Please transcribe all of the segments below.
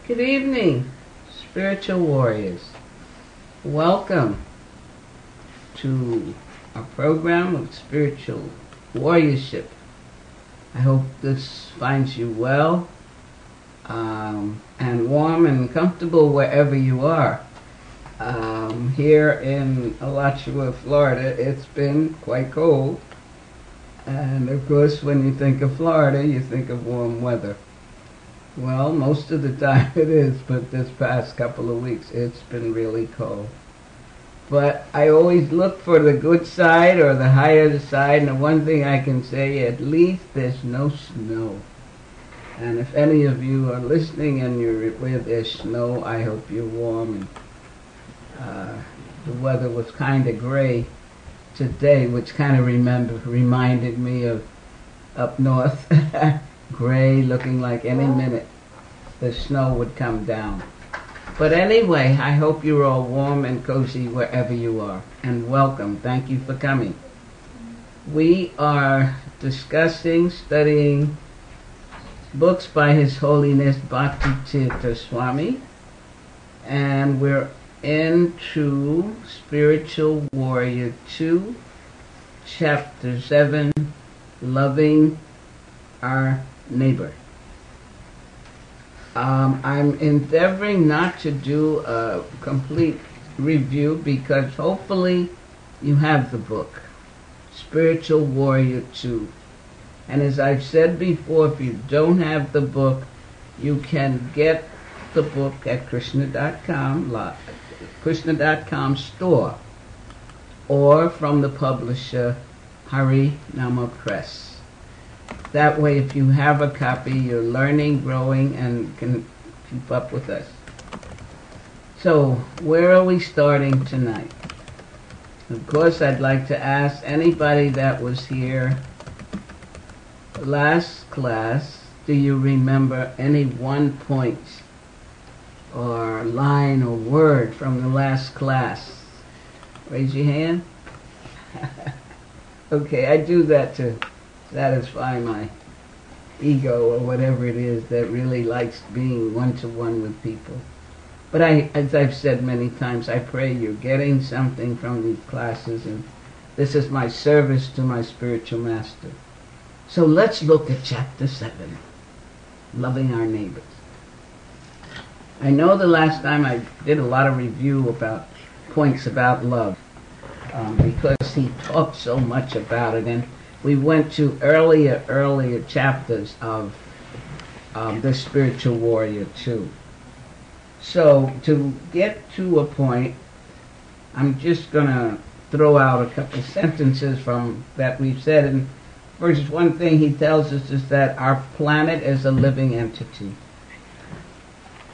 Good evening, spiritual warriors. Welcome to our program of spiritual warriorship. I hope this finds you well and warm and comfortable wherever you are. Here in Alachua, Florida, it's been quite cold. And of course, when you think of Florida, you think of warm weather. Well, most of the time it is, but this past couple of weeks it's been really cold. But I always look for the good side or the higher side, and the one thing I can say, at least there's no snow. And if any of you are listening and you're where there's snow, I hope you're warm. The weather was kind of gray today, which kind of reminded me of up north. Gray, looking like any minute the snow would come down. But anyway, I hope you're all warm and cozy wherever you are. And welcome. Thank you for coming. We are studying books by His Holiness Bhakti Tirtha Swami. And we're into Spiritual Warrior 2, Chapter 7, Loving Our Neighbor. I'm endeavoring not to do a complete review because hopefully you have the book, Spiritual Warrior 2. And as I've said before, if you don't have the book, you can get the book at Krishna.com store, or from the publisher Hari Nama Press. That way, if you have a copy, you're learning, growing, and can keep up with us. So, where are we starting tonight? Of course, I'd like to ask anybody that was here last class, do you remember any one point or line or word from the last class? Raise your hand. Okay, I do that to satisfy my ego or whatever it is that really likes being one-to-one with people. But as I've said many times, I pray you're getting something from these classes, and this is my service to my spiritual master. So let's look at Chapter 7, Loving Our Neighbors. I know the last time I did a lot of review about points about love, because he talked so much about it, and we went to earlier chapters of the Spiritual Warrior 2. So to get to a point, I'm just going to throw out a couple sentences from that we've said. And first, one thing he tells us is that our planet is a living entity.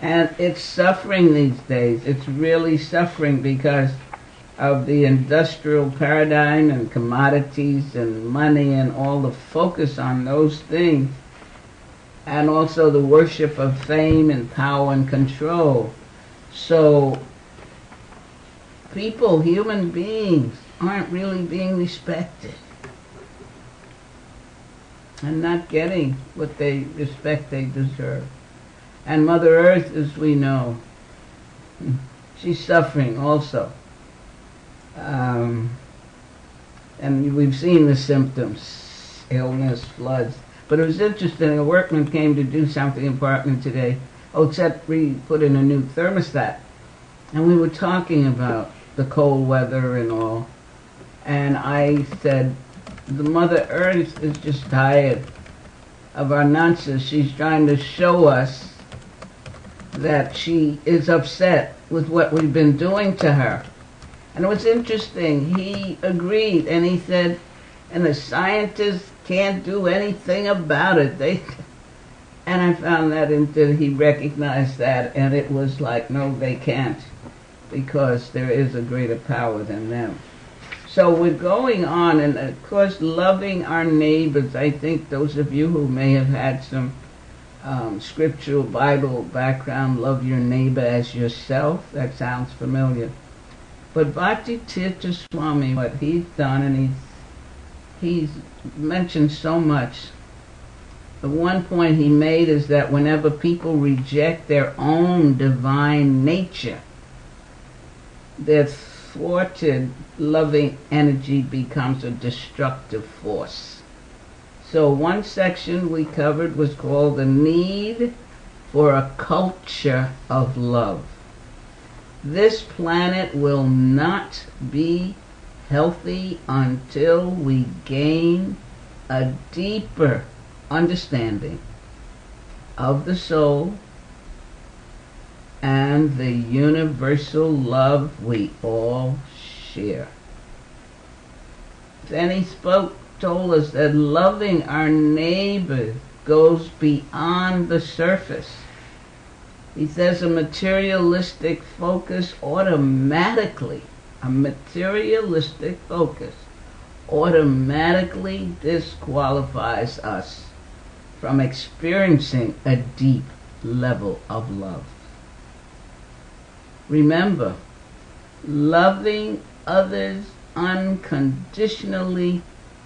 And it's suffering these days. It's really suffering because of the industrial paradigm and commodities and money and all the focus on those things, and also the worship of fame and power and control. So people, human beings, aren't really being respected and not getting what respect they deserve. And Mother Earth, as we know, she's suffering also. And we've seen the symptoms, illness, floods. But it was interesting, a workman came to do something important today. We put in a new thermostat. And we were talking about the cold weather and all. And I said, the Mother Earth is just tired of our nonsense. She's trying to show us that she is upset with what we've been doing to her. And it was interesting. He agreed, and he said, and the scientists can't do anything about it. And I found that he recognized that, and it was like, no, they can't, because there is a greater power than them. So we're going on, and of course, loving our neighbors. I think those of you who may have had some scriptural Bible background, love your neighbor as yourself, that sounds familiar. But Bhakti Tirtha Swami, what he's done, and he's mentioned so much, one point he made is that whenever people reject their own divine nature, their thwarted, loving energy becomes a destructive force. So one section we covered was called the need for a culture of love. This planet will not be healthy until we gain a deeper understanding of the soul and the universal love we all share. Then he told us that loving our neighbor goes beyond the surface. He says a materialistic focus automatically disqualifies us from experiencing a deep level of love. Remember, loving others unconditionally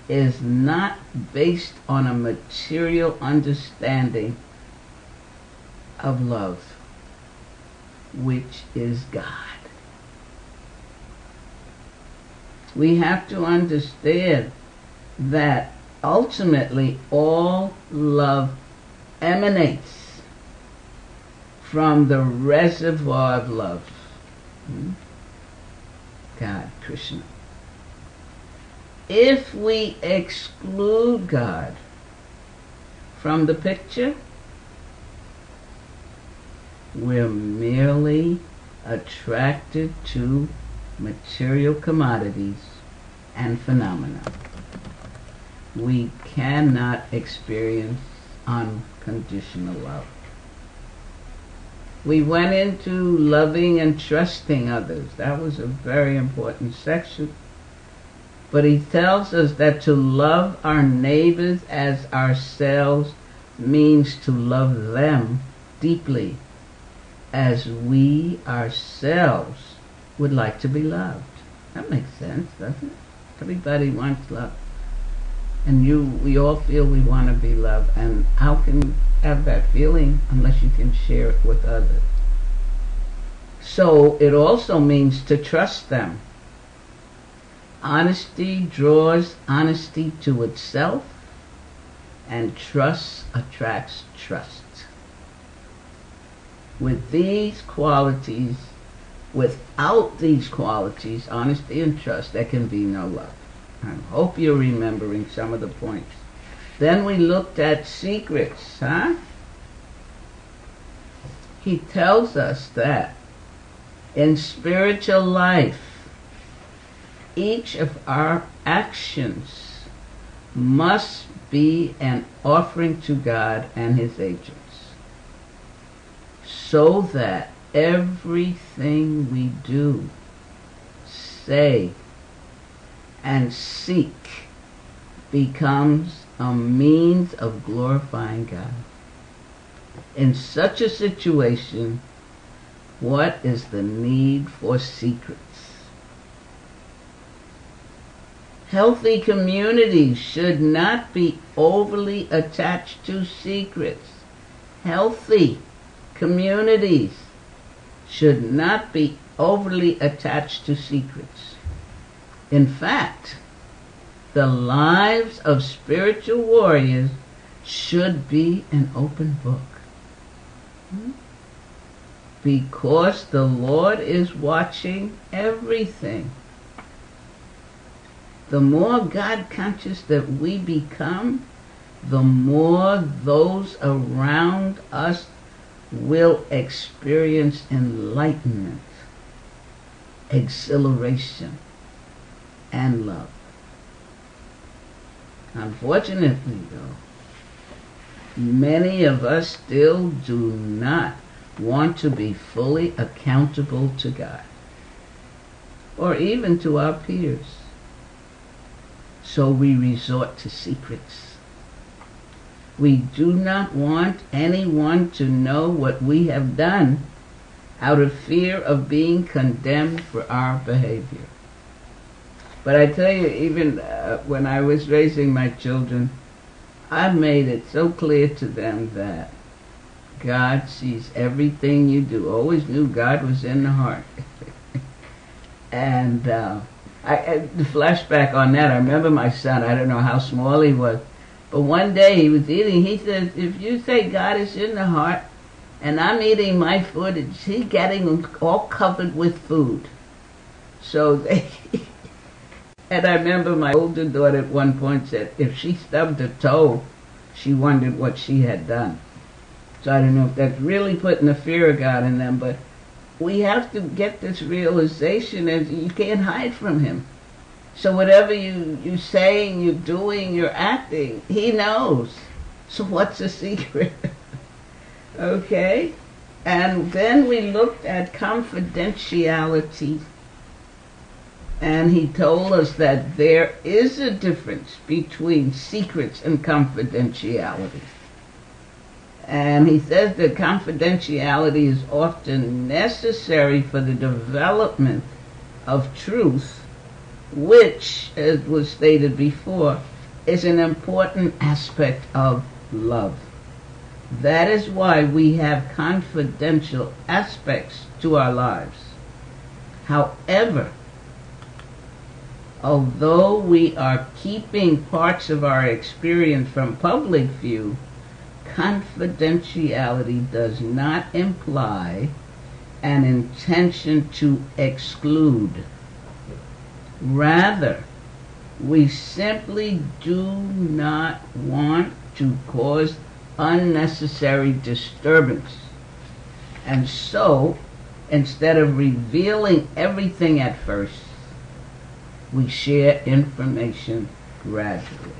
is not based on a material understanding of love, which is God. We have to understand that ultimately all love emanates from the reservoir of love. God, Krishna. If we exclude God from the picture, we're merely attracted to material commodities and phenomena. We cannot experience unconditional love. We went into loving and trusting others. That was a very important section. But he tells us that to love our neighbors as ourselves means to love them deeply, as we ourselves would like to be loved. That makes sense, doesn't it? Everybody wants love. And we all feel we want to be loved. And how can you have that feeling unless you can share it with others? So it also means to trust them. Honesty draws honesty to itself, and trust attracts trust. With these qualities, without these qualities, honesty and trust, there can be no love. I hope you're remembering some of the points. Then we looked at secrets, He tells us that in spiritual life, each of our actions must be an offering to God and His agents, so that everything we do, say, and seek becomes a means of glorifying God. In such a situation, what is the need for secrets? Healthy communities should not be overly attached to secrets. Healthy communities should not be overly attached to secrets. In fact, the lives of spiritual warriors should be an open book. Because the Lord is watching everything. The more God conscious that we become, the more those around us will experience enlightenment, exhilaration, and love. Unfortunately, though, many of us still do not want to be fully accountable to God, or even to our peers. So we resort to secrets. We do not want anyone to know what we have done out of fear of being condemned for our behavior. But I tell you, even when I was raising my children, I made it so clear to them that God sees everything you do. Always knew God was in the heart. And the flashback on that, I remember my son, I don't know how small he was, but one day he was eating, he says, if you say God is in the heart, and I'm eating my food, is he getting all covered with food? So they, and I remember my older daughter at one point said, if she stubbed her toe, she wondered what she had done. So I don't know if that's really putting the fear of God in them, but we have to get this realization that you can't hide from him. So whatever you're saying, you're doing, you're acting, he knows. So what's the secret? Okay? And then we looked at confidentiality. And he told us that there is a difference between secrets and confidentiality. And he says that confidentiality is often necessary for the development of truth, which, as was stated before, is an important aspect of love. That is why we have confidential aspects to our lives. However, although we are keeping parts of our experience from public view, confidentiality does not imply an intention to exclude. Rather, we simply do not want to cause unnecessary disturbance. And so, instead of revealing everything at first, we share information gradually.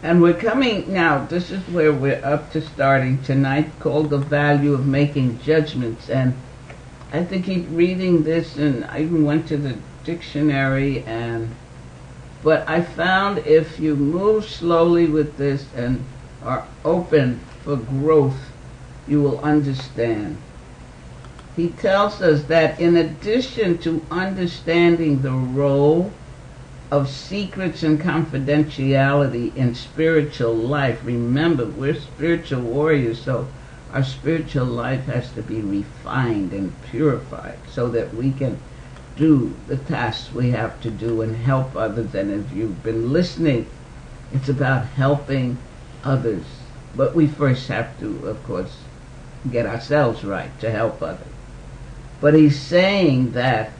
And we're coming now, this is where we're up to starting tonight, called the value of making judgments. And I have to keep reading this, and I even went to the dictionary, but I found if you move slowly with this and are open for growth, you will understand. He tells us that in addition to understanding the role of secrets and confidentiality in spiritual life, remember, we're spiritual warriors, so our spiritual life has to be refined and purified so that we can do the tasks we have to do and help others. And if you've been listening, it's about helping others. But we first have to, of course, get ourselves right to help others. But he's saying that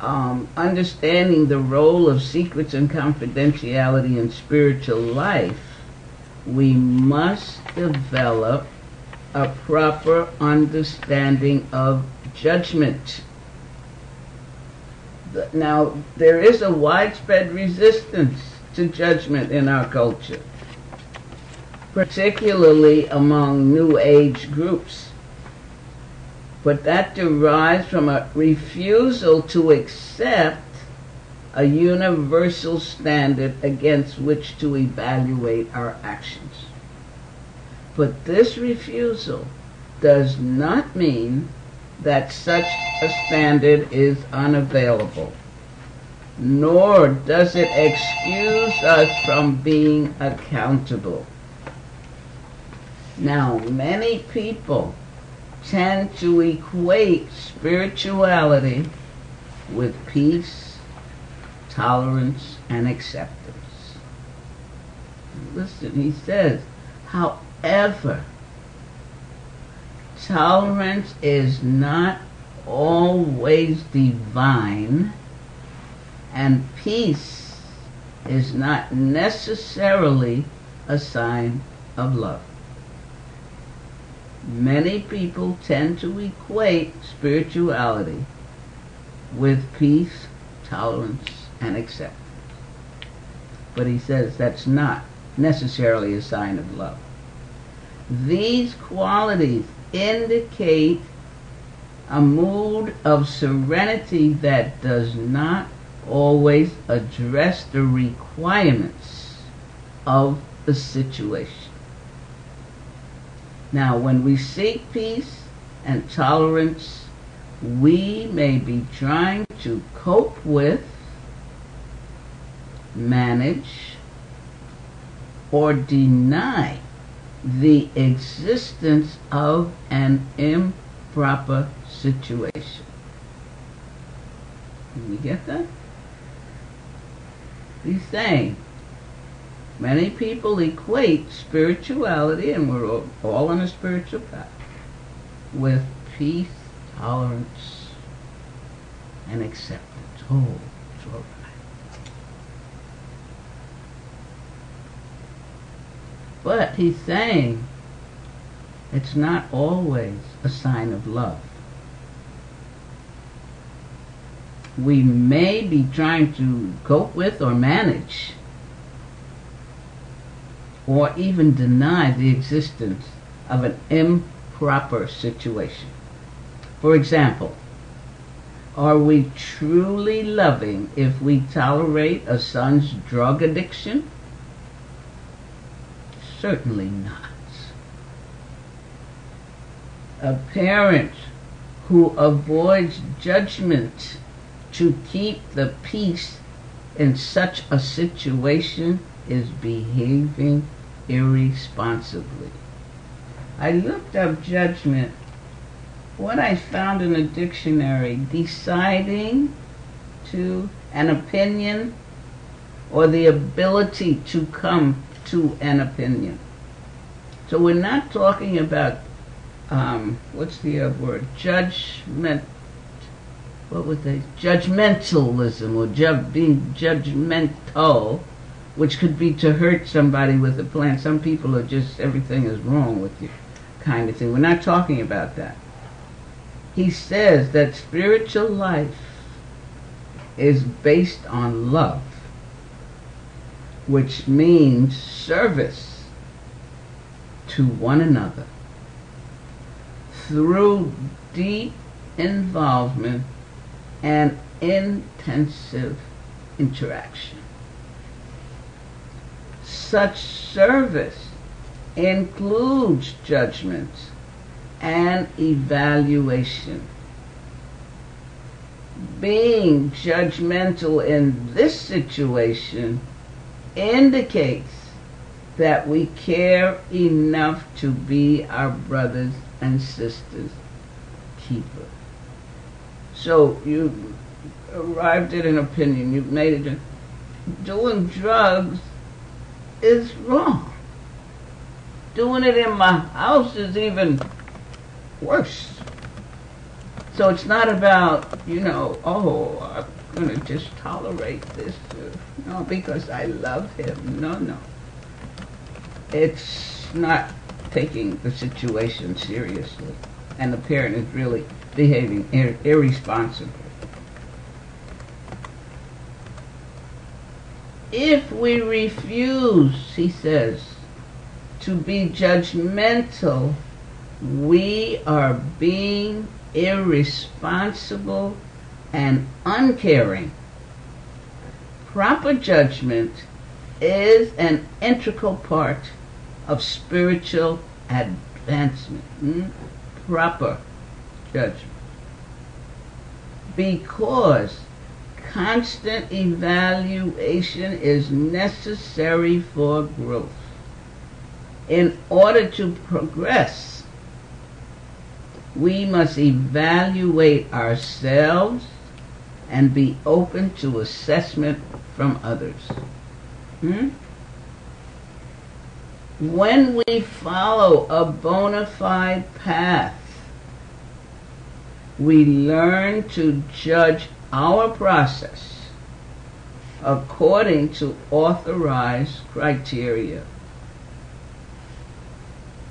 understanding the role of secrets and confidentiality in spiritual life, we must develop a proper understanding of judgment. Now, there is a widespread resistance to judgment in our culture, particularly among New Age groups. But that derives from a refusal to accept a universal standard against which to evaluate our actions. But this refusal does not mean that such a standard is unavailable, nor does it excuse us from being accountable. Now, many people tend to equate spirituality with peace, tolerance, and acceptance. Listen, he says, however, tolerance is not always divine, and peace is not necessarily a sign of love. Many people tend to equate spirituality with peace, tolerance, and acceptance. But he says that's not necessarily a sign of love. These qualities indicate a mood of serenity that does not always address the requirements of the situation. Now, when we seek peace and tolerance, we may be trying to cope with, manage, or deny the existence of an improper situation. You get that? He's saying many people equate spirituality, and we're all on a spiritual path, with peace, tolerance, and acceptance. Oh, it's all right. But he's saying it's not always a sign of love. We may be trying to cope with or manage or even deny the existence of an improper situation. For example, are we truly loving if we tolerate a son's drug addiction? Certainly not. A parent who avoids judgment to keep the peace in such a situation is behaving irresponsibly. I looked up judgment. What I found in a dictionary: deciding to an opinion or the ability to come to an opinion. So we're not talking about what's the other word? Judgment. What would they? Judgmentalism, or being judgmental, which could be to hurt somebody with a plan. Some people are just, everything is wrong with you kind of thing. We're not talking about that. He says that spiritual life is based on love, which means service to one another through deep involvement and intensive interaction. Such service includes judgment and evaluation. Being judgmental in this situation indicates that we care enough to be our brothers and sisters' keeper. So you arrived at an opinion, you've made it. Doing drugs is wrong. Doing it in my house is even worse. So it's not about, oh, I'm going to just tolerate this, because I love him. No. It's not taking the situation seriously. And the parent is really behaving irresponsibly. If we refuse, he says, to be judgmental, we are being irresponsible and uncaring. Proper judgment is an integral part of spiritual advancement. Proper judgment. Because constant evaluation is necessary for growth. In order to progress, we must evaluate ourselves and be open to assessment from others. When we follow a bona fide path, we learn to judge our process according to authorized criteria.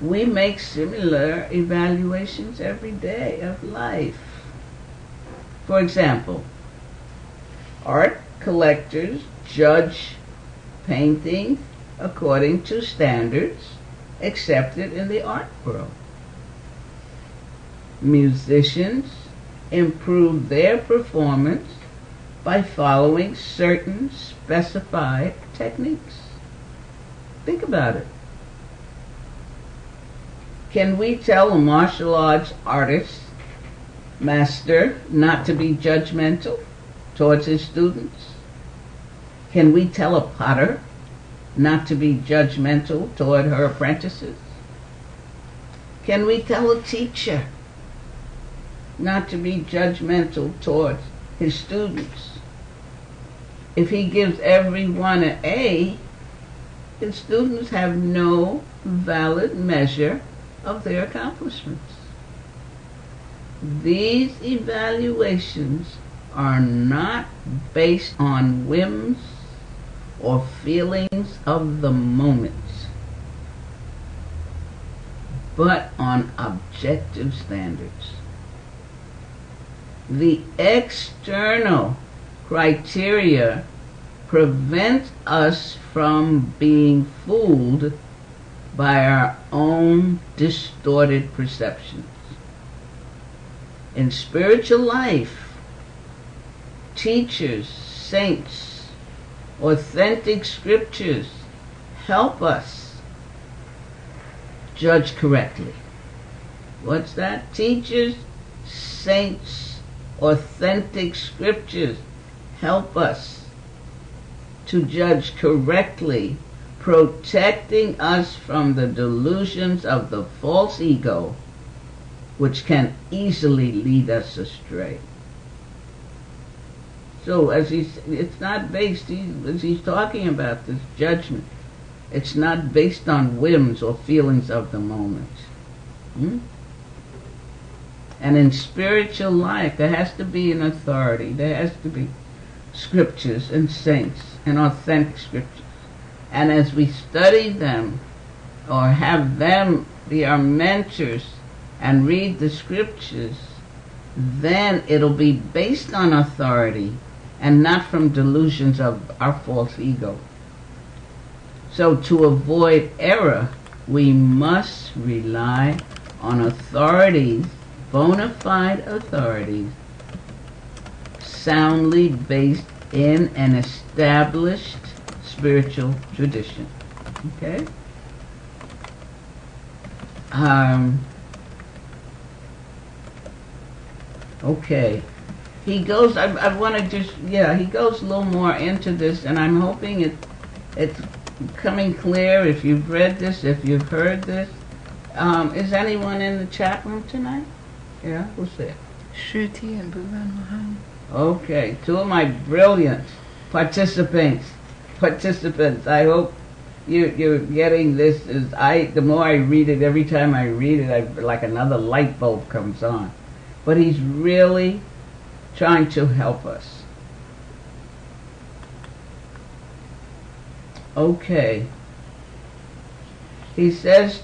We make similar evaluations every day of life. For example, art collectors judge paintings according to standards accepted in the art world. Musicians improve their performance by following certain specified techniques. Think about it. Can we tell a martial arts artist, master, not to be judgmental towards his students? Can we tell a potter not to be judgmental toward her apprentices? Can we tell a teacher not to be judgmental towards his students? If he gives everyone an A, his students have no valid measure of their accomplishments. These evaluations are not based on whims or feelings of the moment, but on objective standards. The external criteria prevent us from being fooled by our own distorted perceptions. In spiritual life, teachers, saints, authentic scriptures help us judge correctly. What's that? Teachers, saints, authentic scriptures help us to judge correctly, protecting us from the delusions of the false ego, which can easily lead us astray. So it's not based, as he's talking about this judgment, it's not based on whims or feelings of the moment. And in spiritual life, there has to be an authority. There has to be scriptures and saints and authentic scriptures. And as we study them or have them be our mentors and read the scriptures, then it'll be based on authority and not from delusions of our false ego. So to avoid error, we must rely on authorities, bona fide authorities, soundly based in an established spiritual tradition. Okay? Okay. He goes, I want to just, he goes a little more into this, and I'm hoping it's coming clear if you've read this, if you've heard this. Is anyone in the chat room tonight? Yeah, who's there? Shruti and Bhuvan Mohan. Okay, two of my brilliant participants. I hope you're getting this. The more I read it, every time I read it, like another light bulb comes on. But he's really trying to help us. Okay. He says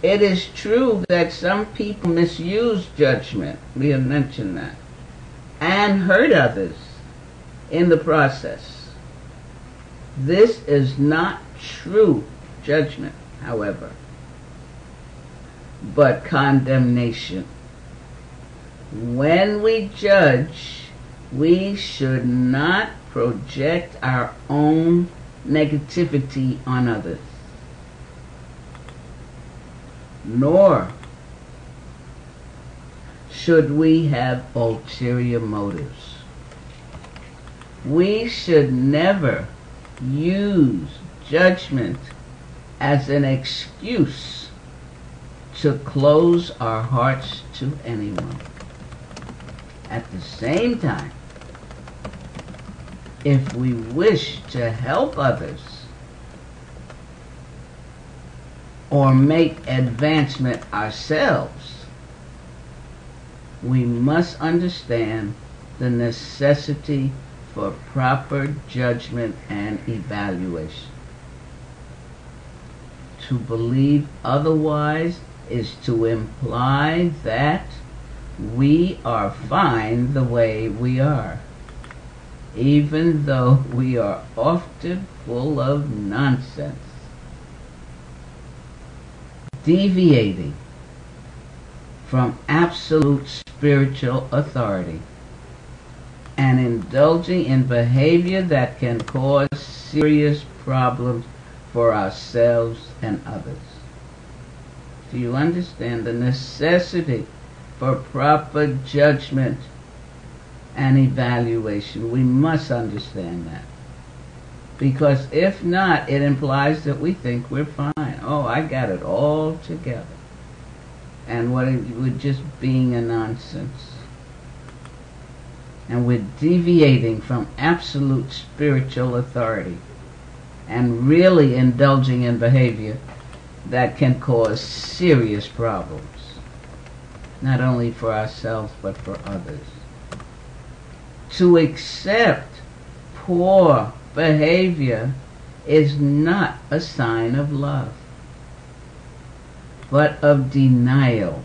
it is true that some people misuse judgment, we have mentioned that, and hurt others in the process. This is not true judgment, however, but condemnation. When we judge, we should not project our own negativity on others, nor should we have ulterior motives. We should never use judgment as an excuse to close our hearts to anyone. At the same time, if we wish to help others or make advancement ourselves, we must understand the necessity for proper judgment and evaluation. To believe otherwise is to imply that we are fine the way we are, even though we are often full of nonsense, deviating from absolute spiritual authority and indulging in behavior that can cause serious problems for ourselves and others. Do you understand the necessity for proper judgment and evaluation? We must understand that. Because if not, it implies that we think we're fine. Oh, I got it all together. And we're just being a nonsense. And we're deviating from absolute spiritual authority and really indulging in behavior that can cause serious problems, not only for ourselves but for others. To accept poor behavior is not a sign of love, but of denial.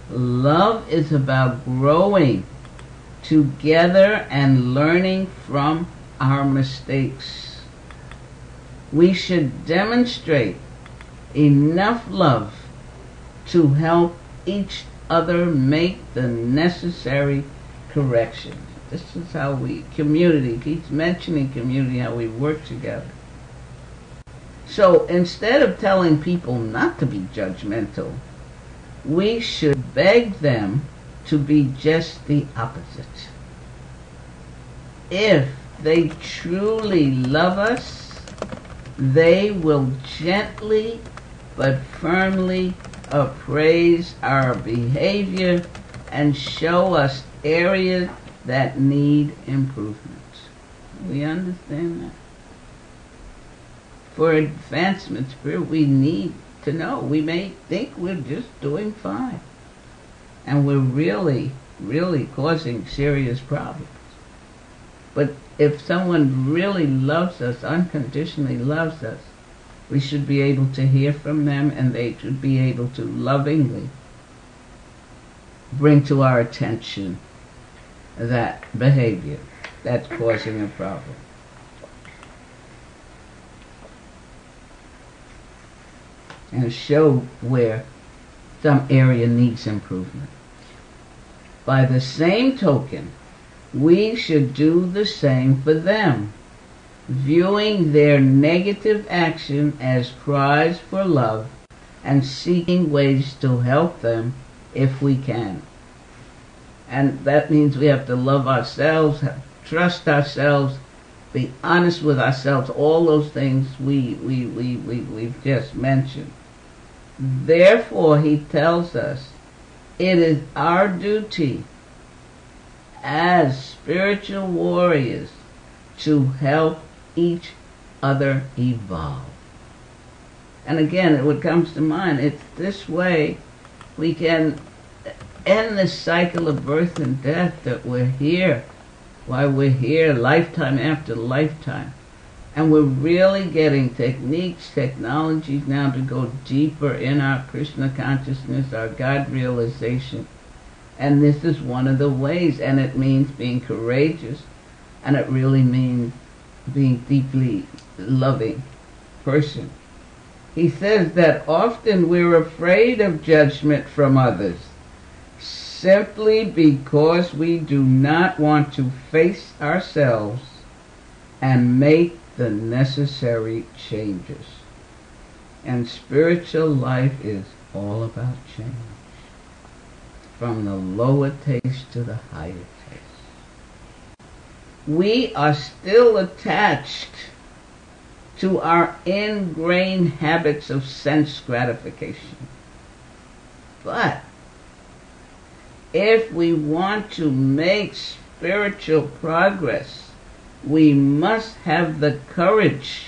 Love is about growing together and learning from our mistakes. We should demonstrate enough love to help each other make the necessary corrections. This is how we, community, keeps mentioning community, how we work together. So instead of telling people not to be judgmental, we should beg them to be just the opposite. If they truly love us, they will gently but firmly appraise our behavior and show us areas that need improvement. We understand that. For advancement spirit, we need to know. We may think we're just doing fine, and we're really, really causing serious problems. But if someone really loves us, unconditionally loves us, we should be able to hear from them, and they should be able to lovingly bring to our attention that behavior that's causing a problem. And show where some area needs improvement. By the same token, we should do the same for them, viewing their negative action as cries for love and seeking ways to help them if we can. And that means we have to love ourselves, trust ourselves, be honest with ourselves, all those things we've just mentioned. Therefore, he tells us, it is our duty as spiritual warriors to help each other evolve. And again, what comes to mind, it's this way we can end this cycle of birth and death that we're here, while we're here lifetime after lifetime. And we're really getting techniques, technologies now to go deeper in our Krishna consciousness, our God realization. And this is one of the ways, and it means being courageous, and it really means being deeply loving person. He says that often we're afraid of judgment from others, simply because we do not want to face ourselves and make the necessary changes. And spiritual life is all about change, from the lower taste to the higher taste. We are still attached to our ingrained habits of sense gratification. But if we want to make spiritual progress, we must have the courage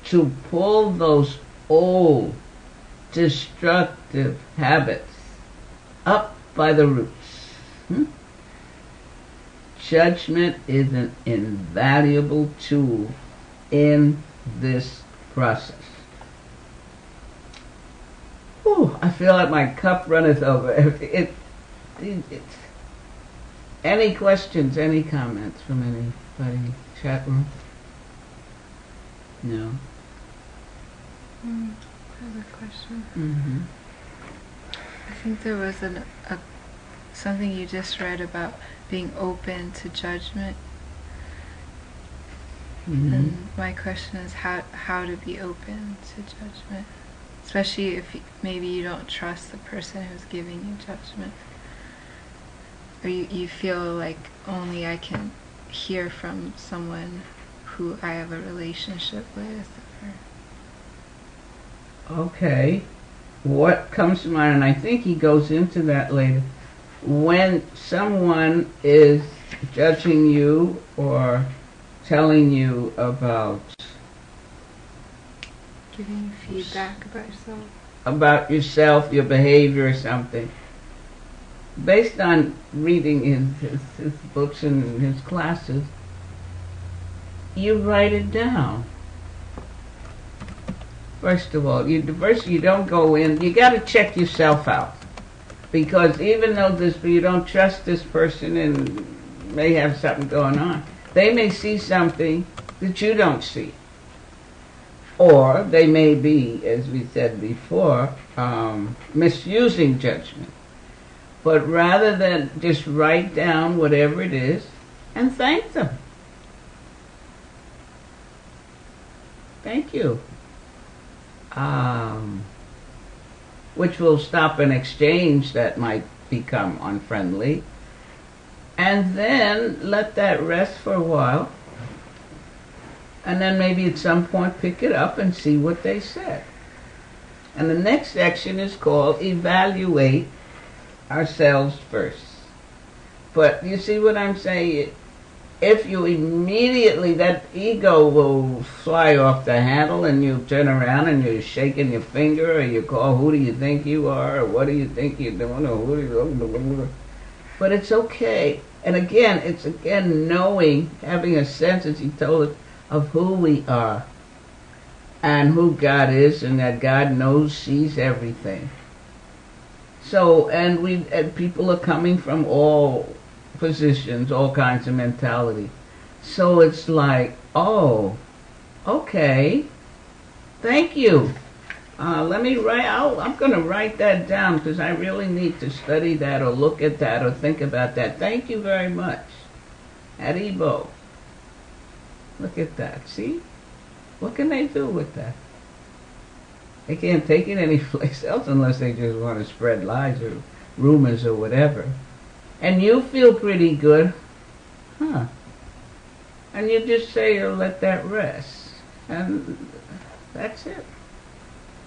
to pull those old, destructive habits up by the roots. Judgment is an invaluable tool in this process. Whew, I feel like my cup runneth over. Any questions, any comments from anybody? Chat room? No? I have a question. Mm-hmm. I think there was something you just read about being open to judgment. Mm-hmm. And my question is how to be open to judgment, especially if maybe you don't trust the person who's giving you judgment, or you feel like only I can hear from someone who I have a relationship with. Okay. What comes to mind, and I think he goes into that later, when someone is judging you or telling you about giving you feedback about yourself, your behavior or something, based on reading his books and his classes, you write it down. First of all, you don't go in. You got to check yourself out, because even though you don't trust this person and may have something going on, they may see something that you don't see, or they may be, as we said before, misusing judgment. But rather than just write down whatever it is and thank them. Thank you. Which will stop an exchange that might become unfriendly. And then let that rest for a while. And then maybe at some point pick it up and see what they said. And the next section is called Evaluate Ourselves First. But you see what I'm saying? If you immediately, that ego will fly off the handle and you turn around and you're shaking your finger, or you call, who do you think you are, or what do you think you're doing, or who do you... But it's okay. And again, it's knowing, having a sense, as he told us, of who we are and who God is, and that God knows, sees everything. So, and people are coming from all positions, all kinds of mentality. So it's like, oh, okay, thank you. Let me write. I'm going to write that down, because I really need to study that or look at that or think about that. Thank you very much. Aribo. Look at that. See? What can they do with that? They can't take it anyplace else unless they just want to spread lies or rumors or whatever. And you feel pretty good. Huh. And you just say, oh, let that rest. And that's it.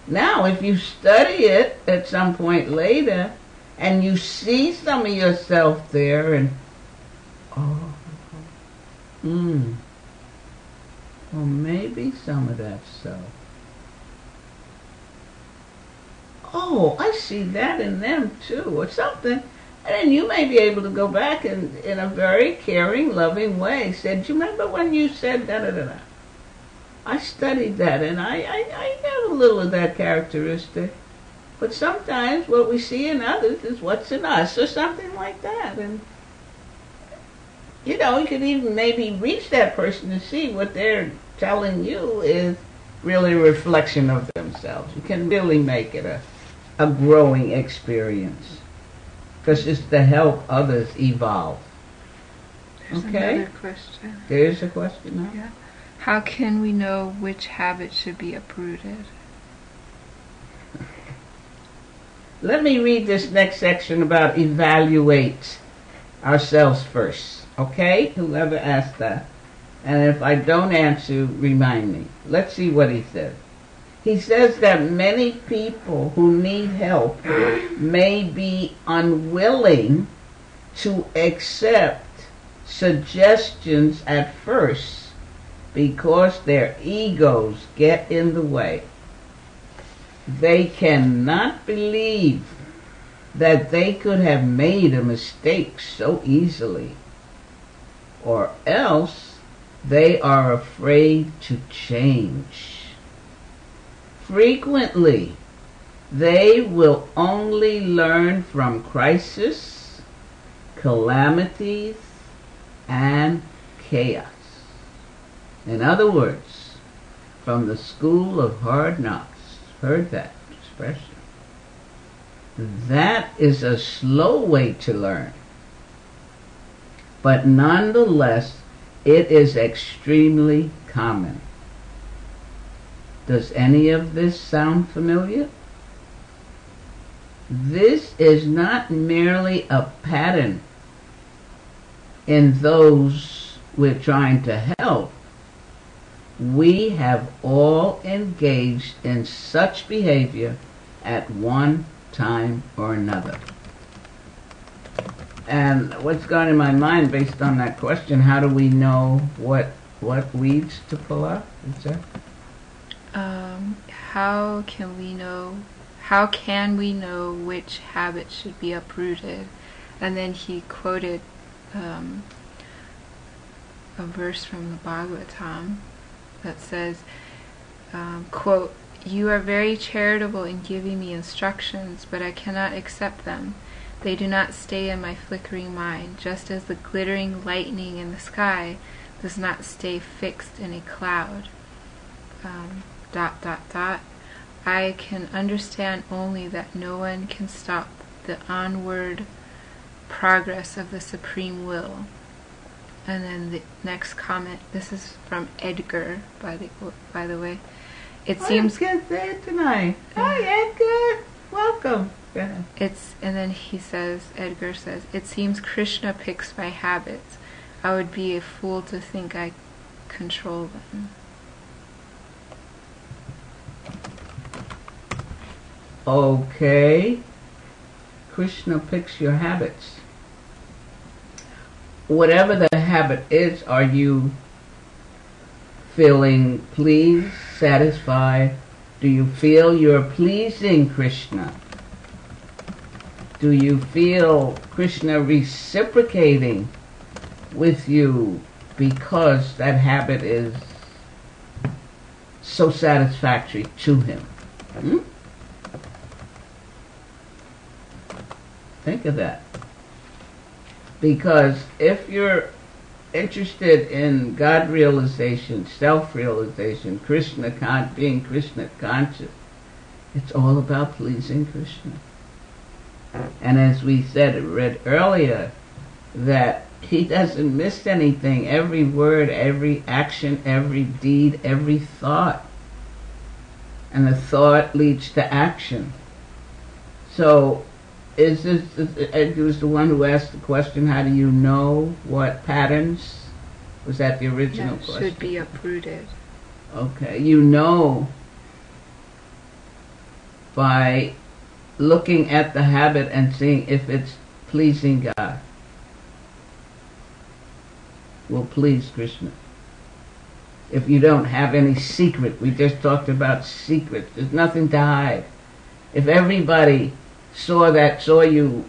Now, if you study it at some point later, and you see some of yourself there, and, well, maybe some of that's so. Oh, I see that in them too, or something. And then you may be able to go back and, in a very caring, loving way, say, do you remember when you said da-da-da-da? I studied that, and I have a little of that characteristic. But sometimes what we see in others is what's in us, or something like that. And, you know, you could even maybe reach that person to see what they're telling you is really a reflection of themselves. You can really make it a growing experience, because it's to help others evolve. There's another question. There's a question now? Yeah. How can we know which habit should be uprooted? Let me read this next section about evaluate ourselves first. Okay? Whoever asked that. And if I don't answer, remind me. Let's see what he says. He says that many people who need help may be unwilling to accept suggestions at first because their egos get in the way. They cannot believe that they could have made a mistake so easily, or else they are afraid to change. Frequently, they will only learn from crisis, calamities, and chaos. In other words, from the school of hard knocks. Heard that expression? That is a slow way to learn. But nonetheless, it is extremely common. Does any of this sound familiar? This is not merely a pattern in those we're trying to help, we have all engaged in such behavior at one time or another. And what's gone in my mind based on that question, how do we know what weeds to pull up? Is that? How can we know which habit should be uprooted? And then he quoted a verse from the Bhagavatam that says, quote, "You are very charitable in giving me instructions, but I cannot accept them. They do not stay in my flickering mind, just as the glittering lightning in the sky does not stay fixed in a cloud. I can understand only that no one can stop the onward progress of the Supreme Will." And then the next comment, this is from Edgar, by the way. It seems good there tonight. Hi, Edgar. Welcome. Go ahead. And then Edgar says, "It seems Krishna picks my habits. I would be a fool to think I control them." Okay. Krishna picks your habits. Whatever the habit is, are you feeling pleased, satisfied? Do you feel you're pleasing Krishna? Do you feel Krishna reciprocating with you because that habit is so satisfactory to him? Think of that. Because if you're interested in God realization, self-realization, being Krishna conscious, it's all about pleasing Krishna. And as we read earlier, that he doesn't miss anything. Every word, every action, every deed, every thought. And the thought leads to action. So, Edgar was the one who asked the question, how do you know what patterns? Was that the original question? Should be uprooted. Okay, you know by looking at the habit and seeing if it's pleasing God. Will please Krishna. If you don't have any secret, we just talked about secrets, there's nothing to hide. If everybody saw you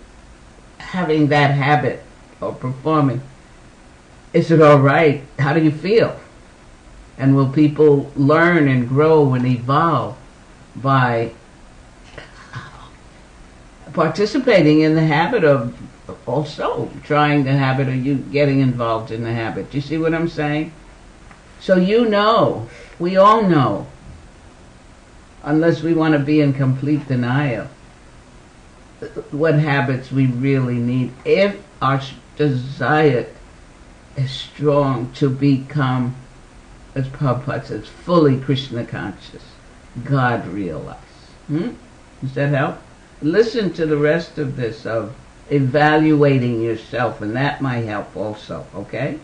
having that habit or performing, is it all right? How do you feel? And will people learn and grow and evolve by participating in the habit of also trying the habit of you getting involved in the habit? Do you see what I'm saying? So we all know, unless we want to be in complete denial, what habits we really need if our desire is strong to become, as Prabhupada says, fully Krishna conscious, God realized. Does that help? Listen to the rest of this of evaluating yourself, and that might help also, okay?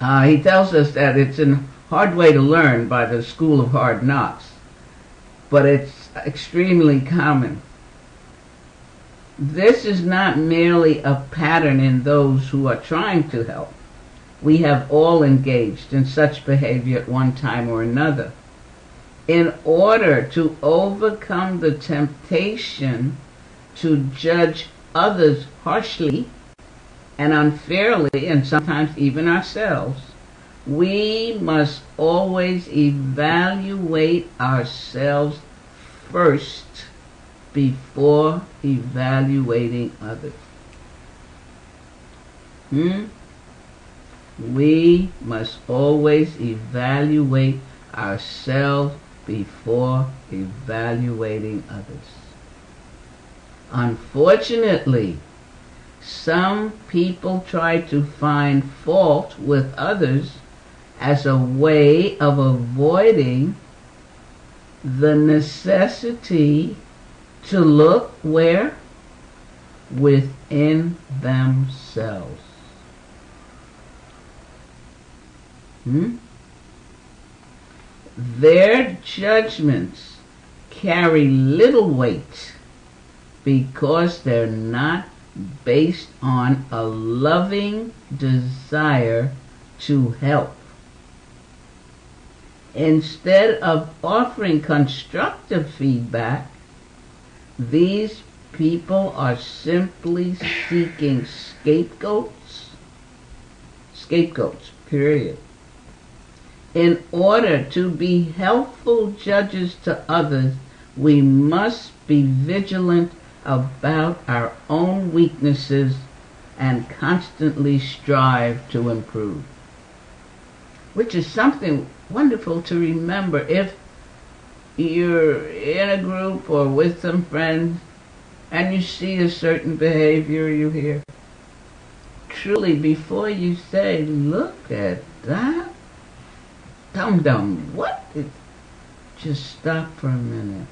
He tells us that it's a hard way to learn by the school of hard knocks, but it's extremely common. This is not merely a pattern in those who are trying to help. We have all engaged in such behavior at one time or another. In order to overcome the temptation to judge others harshly and unfairly, and sometimes even ourselves, we must always evaluate ourselves first before evaluating others. We must always evaluate ourselves before evaluating others. Unfortunately, some people try to find fault with others as a way of avoiding the necessity to look where? Within themselves. Their judgments carry little weight because they're not based on a loving desire to help. Instead of offering constructive feedback, these people are simply seeking scapegoats, period. In order to be helpful judges to others, we must be vigilant about our own weaknesses and constantly strive to improve. Which is something wonderful to remember if you're in a group or with some friends and you see a certain behavior you hear. Truly, before you say, look at that, dum-dum, what? Just stop for a minute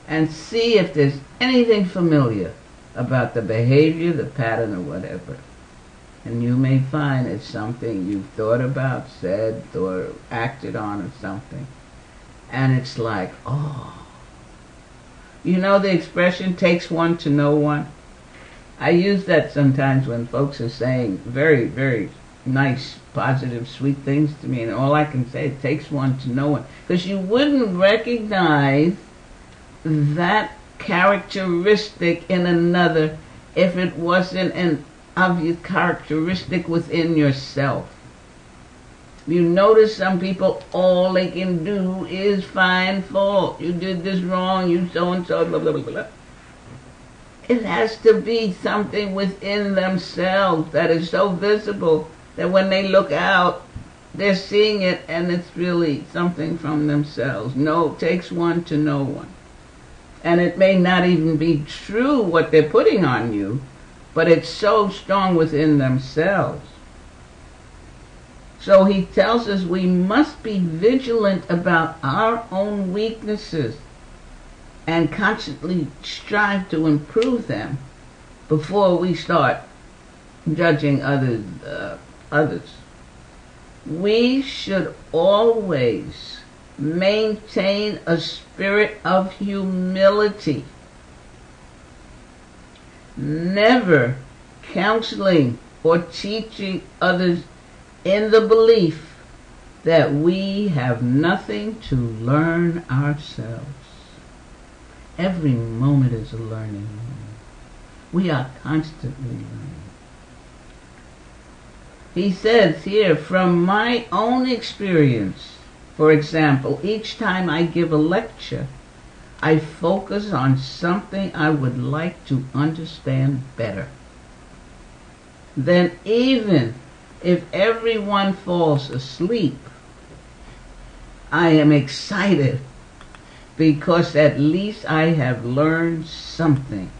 and see if there's anything familiar about the behavior, the pattern, or whatever. And you may find it's something you've thought about, said, or acted on, or something. And it's like, oh. You know the expression, takes one to know one? I use that sometimes when folks are saying very, very nice, positive, sweet things to me, and all I can say, it takes one to know one. Because you wouldn't recognize that characteristic in another if it wasn't an obvious characteristic within yourself. You notice some people, all they can do is find fault. You did this wrong, you so-and-so, blah, blah, blah, blah. It has to be something within themselves that is so visible that when they look out, they're seeing it and it's really something from themselves. No, it takes one to know one. And it may not even be true what they're putting on you, but it's so strong within themselves. So he tells us we must be vigilant about our own weaknesses and constantly strive to improve them before we start judging others. We should always maintain a spirit of humility, never counseling or teaching others in the belief that we have nothing to learn ourselves. Every moment is a learning moment. We are constantly learning. He says here, from my own experience, for example, each time I give a lecture, I focus on something I would like to understand better. Then even if everyone falls asleep, I am excited because at least I have learned something.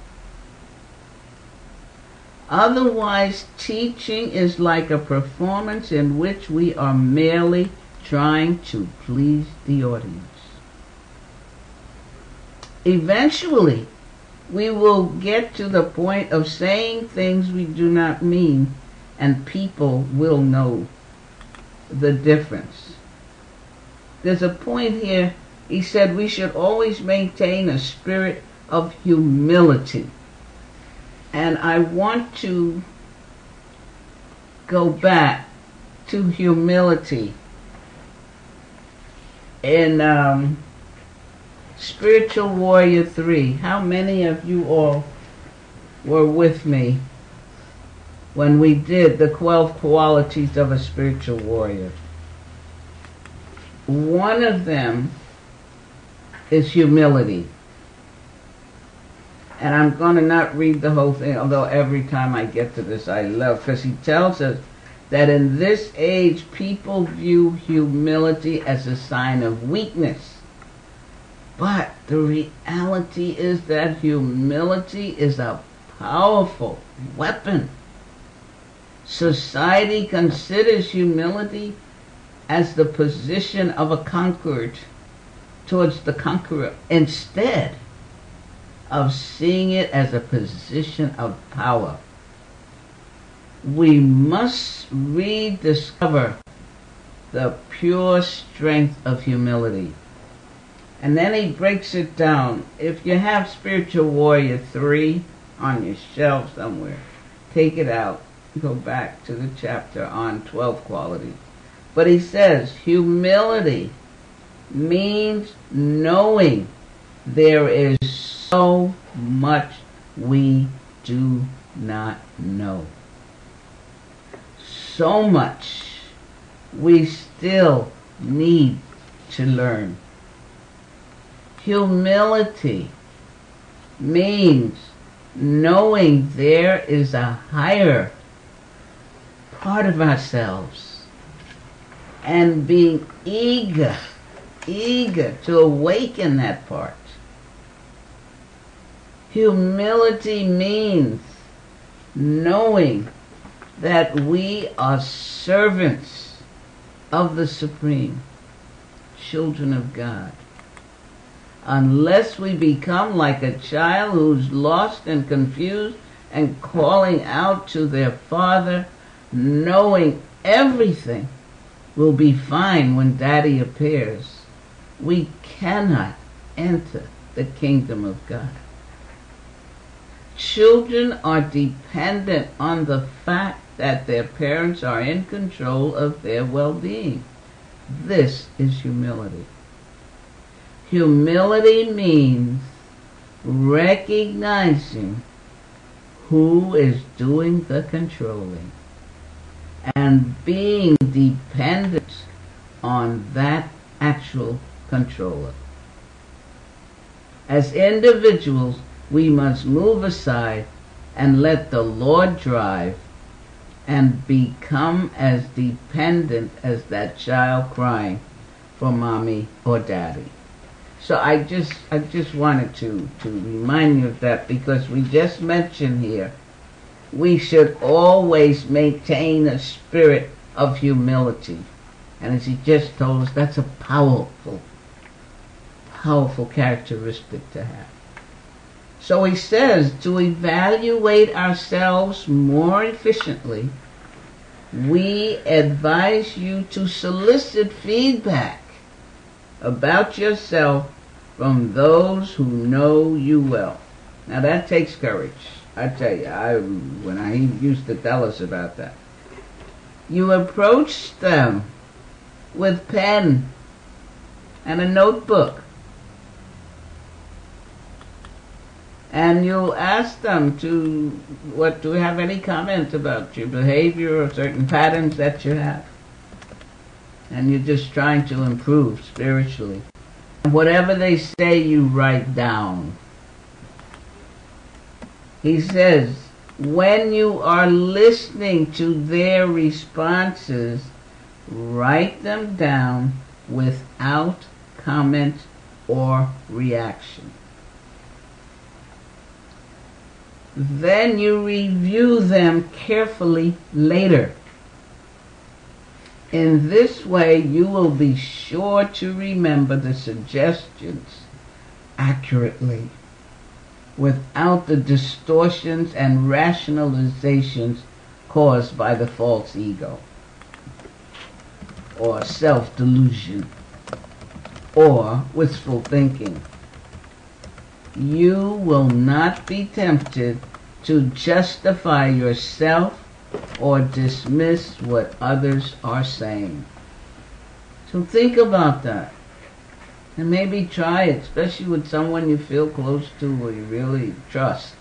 Otherwise, teaching is like a performance in which we are merely trying to please the audience. Eventually, we will get to the point of saying things we do not mean, and people will know the difference. There's a point here, he said we should always maintain a spirit of humility. And I want to go back to humility in Spiritual Warrior 3. How many of you all were with me when we did the 12 qualities of a spiritual warrior? One of them is humility. And I'm going to not read the whole thing, although every time I get to this I love, because he tells us that in this age people view humility as a sign of weakness. But the reality is that humility is a powerful weapon. Society considers humility as the position of a conquered towards the conqueror, instead of seeing it as a position of power. we must rediscover the pure strength of humility. And then he breaks it down. If you have Spiritual Warrior 3 on your shelf somewhere, take it out. Go back to the chapter on 12 qualities. But he says humility means knowing there is so much we do not know. So much we still need to learn. Humility means knowing there is a higher part of ourselves and being eager to awaken that part. Humility means knowing that we are servants of the Supreme, children of God. Unless we become like a child who's lost and confused and calling out to their Father, knowing everything will be fine when Daddy appears, we cannot enter the kingdom of God. Children are dependent on the fact that their parents are in control of their well-being. This is humility. Humility means recognizing who is doing the controlling and being dependent on that actual controller. As individuals, we must move aside and let the Lord drive and become as dependent as that child crying for mommy or daddy. So I just wanted to remind you of that, because we just mentioned here we should always maintain a spirit of humility. And as he just told us, that's a powerful characteristic to have. So he says, to evaluate ourselves more efficiently, we advise you to solicit feedback about yourself from those who know you well. Now that takes courage. I tell you, when I used to tell us about that. You approach them with pen and a notebook, and you'll ask them to have any comment about your behavior or certain patterns that you have. And you're just trying to improve spiritually. And whatever they say, you write down. He says, when you are listening to their responses, write them down without comment or reaction. Then you review them carefully later. In this way, you will be sure to remember the suggestions accurately, without the distortions and rationalizations caused by the false ego, or self-delusion, or wistful thinking. You will not be tempted to justify yourself or dismiss what others are saying. So think about that. And maybe try it, especially with someone you feel close to or you really trust.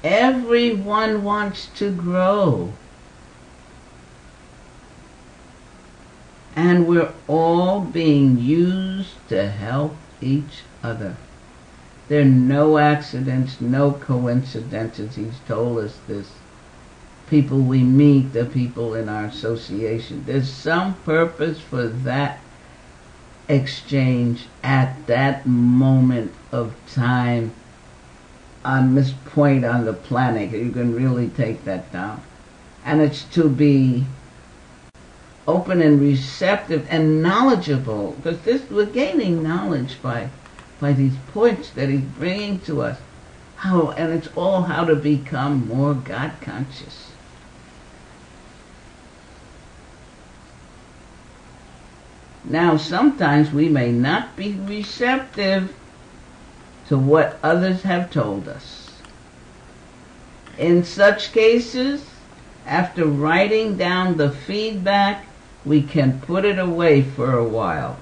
Everyone wants to grow. And we're all being used to help each other. There are no accidents, no coincidences. He's told us this. People we meet, the people in our association. There's some purpose for that exchange at that moment of time on this point on the planet. You can really take that down. And it's to be open and receptive and knowledgeable, because we're gaining knowledge by these points that he's bringing to us. And it's all how to become more God conscious. Now, sometimes we may not be receptive to what others have told us. In such cases, after writing down the feedback, we can put it away for a while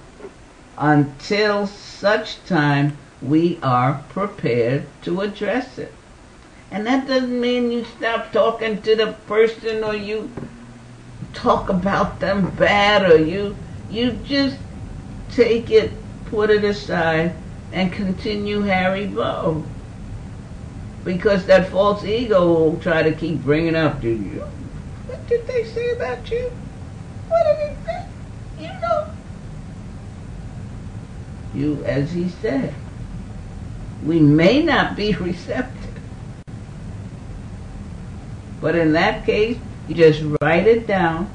until such time we are prepared to address it. And that doesn't mean you stop talking to the person or you talk about them bad or you just take it, put it aside, and continue Harry Bo. Because that false ego will try to keep bringing up, dude, what did they say about you? What did they say? You know. You, as he said, we may not be receptive. But in that case, you just write it down,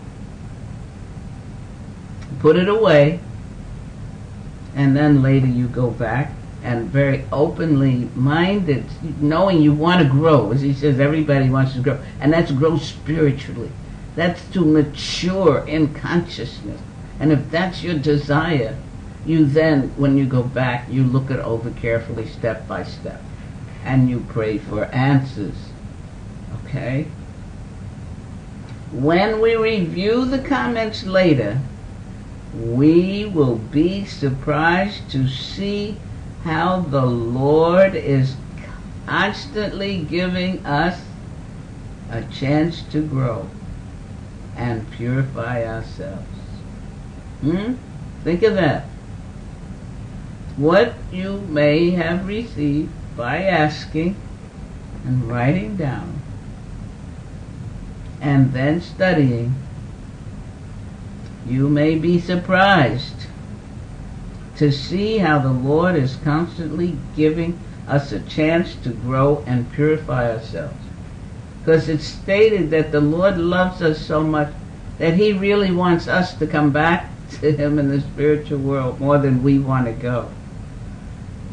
put it away, and then later you go back and very openly minded, knowing you want to grow. As he says, everybody wants to grow. And that's grow spiritually. That's to mature in consciousness. And if that's your desire, you then, when you go back, you look it over carefully step by step. And you pray for answers. Okay? When we review the comments later, we will be surprised to see how the Lord is constantly giving us a chance to grow and purify ourselves. Think of that. What you may have received by asking and writing down and then studying, you may be surprised to see how the Lord is constantly giving us a chance to grow and purify ourselves. Because it's stated that the Lord loves us so much that he really wants us to come back to him in the spiritual world more than we want to go.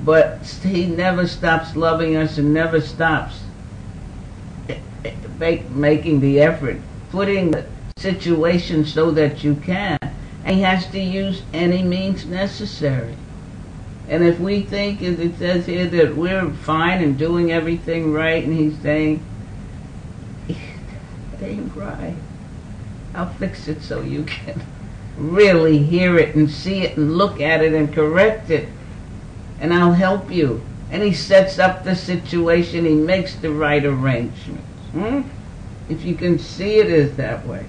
But he never stops loving us and never stops making the effort, putting the situation so that you can. And he has to use any means necessary. And if we think, as it says here, that we're fine and doing everything right, and he's saying, it ain't right. I'll fix it so you can really hear it and see it and look at it and correct it. And I'll help you. And he sets up the situation. He makes the right arrangements. If you can see it as that way.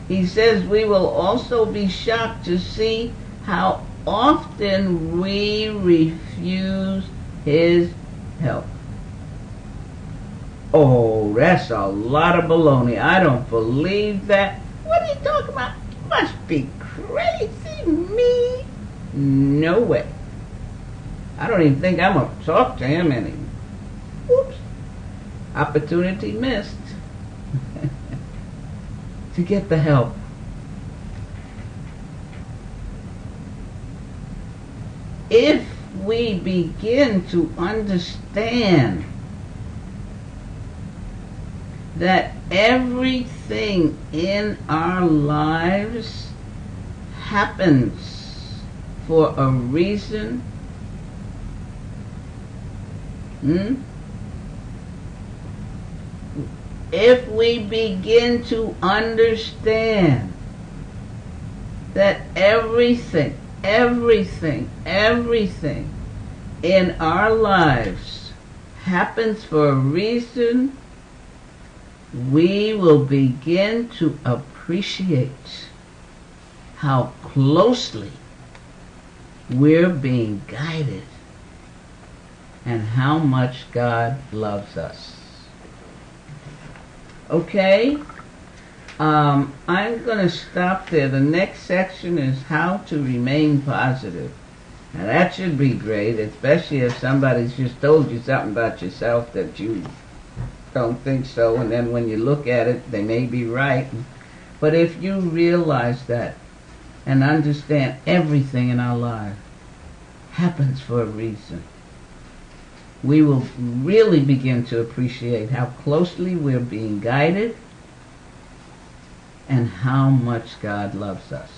He says we will also be shocked to see how often we refuse his help. Oh, that's a lot of baloney. I don't believe that. What are you talking about? You must be crazy. Me? No way. I don't even think I'm going to talk to him anymore. Oops. Opportunity missed. To get the help. If we begin to understand that everything in our lives happens for a reason, if we begin to understand that everything in our lives happens for a reason, we will begin to appreciate how closely we're being guided and how much God loves us. Okay? I'm going to stop there. The next section is how to remain positive. Now that should be great, especially if somebody's just told you something about yourself that you don't think so, and then when you look at it, they may be right. But if you realize that and understand everything in our life happens for a reason, we will really begin to appreciate how closely we're being guided and how much God loves us.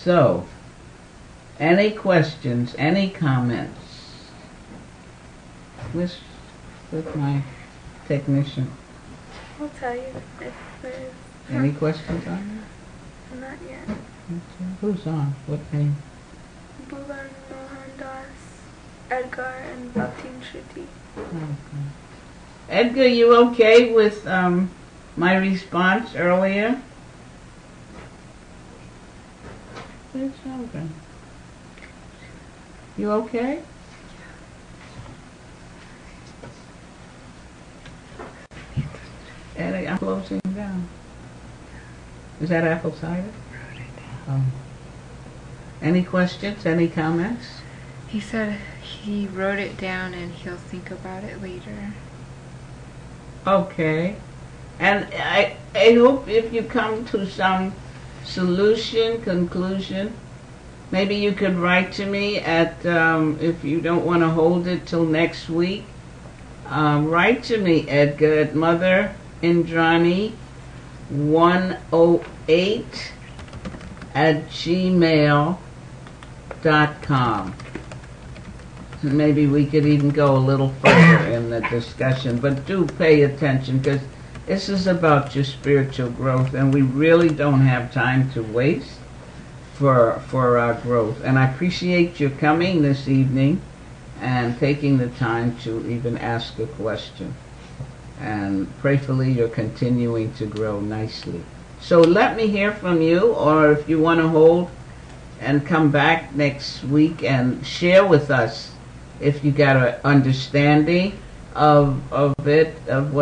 So, any questions, any comments? With my technician. I'll tell you if there's... Any questions on Not yet. that? Who's on? What name? Bhuvan Mohandas, Edgar, and Bhaktin Shruti. Okay. Edgar, you okay with my response earlier? It's okay. You okay? Eddie, I'm closing down. Is that apple cider? Any questions? Any comments? He said he wrote it down and he'll think about it later. Okay. And I hope if you come to some solution, conclusion, maybe you could write to me at, if you don't want to hold it till next week, write to me, Edgar, at Mother Indrani 108 at gmail.com. Maybe we could even go a little further in the discussion, but do pay attention, because this is about your spiritual growth, and we really don't have time to waste for our growth. And I appreciate your coming this evening and taking the time to even ask a question. And prayerfully you're continuing to grow nicely. So let me hear from you, or if you want to hold and come back next week and share with us if you got an understanding of it, of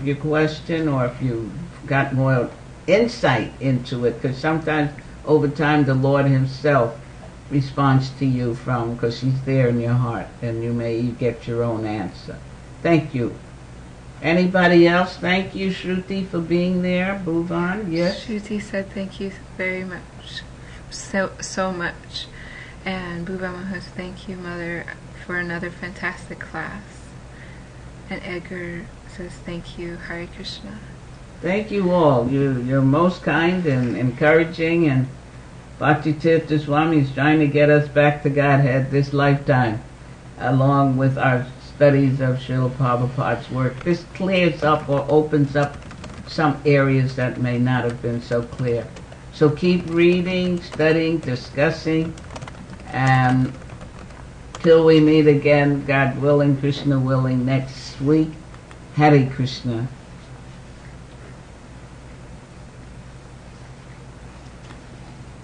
your question, or if you got more insight into it, because sometimes over time the Lord himself responds to you because he's there in your heart, and you may get your own answer. Thank you. Anybody else? Thank you, Shruti, for being there. Bhuvan, yes? Shruti said thank you very much, so much. And Bhuvan Maharaj, thank you, Mother, for another fantastic class. And Edgar says thank you, Hare Krishna. Thank you all. You're most kind and encouraging, and Bhakti Tirtha Swami is trying to get us back to Godhead this lifetime, along with our studies of Srila Prabhupada's work. This clears up or opens up some areas that may not have been so clear. So keep reading, studying, discussing, and till we meet again, God willing, Krishna willing, next week, Hare Krishna.